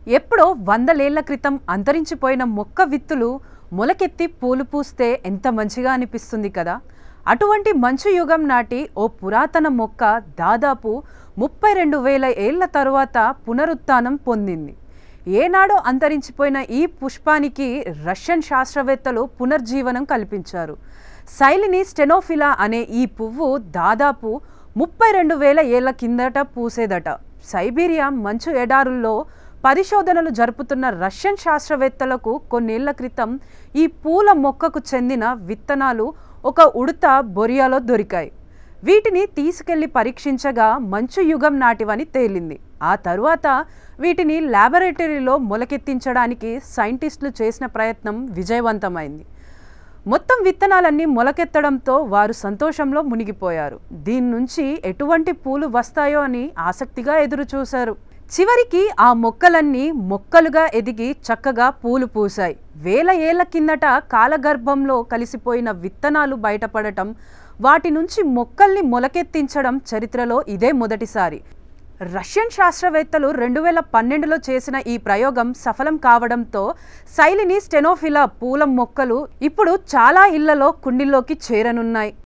ఎప్పుడో వందలేళ్ల క్రితం అంతరించిపోయిన మొక్క విత్తులు మొలకెత్తి పూలు పూస్తే ఎంత మంచిగా అనిపిస్తుంది కదా. అటువంటి మంచు యుగం నాటి ఓ పురాతన మొక్క దాదాపు 32,000 ఏళ్ల తరువాత పునరుత్థానం పొందింది. ఏనాడో అంతరించిపోయిన ఈ పుష్పానికి రష్యన్ శాస్త్రవేత్తలు పునర్జీవనం కల్పించారు. సైలిని స్టెనోఫిలా అనే ఈ పువ్వు దాదాపు 32,000 ఏళ్ల కిందట పూసేదట. సైబీరియా మంచు ఎడారుల్లో పరిశోధనలు జరుపుతున్న రష్యన్ శాస్త్రవేత్తలకు కొన్నేళ్ల క్రితం ఈ పూల మొక్కకు చెందిన విత్తనాలు ఒక ఉడత బొరియాలో దొరికాయి. వీటిని తీసుకెళ్లి పరీక్షించగా మంచు యుగం నాటివని తేలింది. ఆ తరువాత వీటిని ల్యాబొరేటరీలో మొలకెత్తించడానికి సైంటిస్టులు చేసిన ప్రయత్నం విజయవంతమైంది. మొత్తం విత్తనాలన్నీ మొలకెత్తడంతో వారు సంతోషంలో మునిగిపోయారు. దీని నుంచి ఎటువంటి పూలు వస్తాయో అని ఆసక్తిగా ఎదురుచూశారు. చివరికి ఆ మొక్కలన్నీ మొక్కలుగా ఎదిగి చక్కగా పూలు పూసాయి. వేల ఏళ్ల కిందట కాలగర్భంలో కలిసిపోయిన విత్తనాలు బయటపడటం, వాటి నుంచి మొక్కల్ని మొలకెత్తించడం చరిత్రలో ఇదే మొదటిసారి. రష్యన్ శాస్త్రవేత్తలు 2012లో చేసిన ఈ ప్రయోగం సఫలం కావడంతో సైలిని స్టెనోఫిలా పూల మొక్కలు ఇప్పుడు చాలా ఇళ్లలో కుండీల్లోకి చేరనున్నాయి.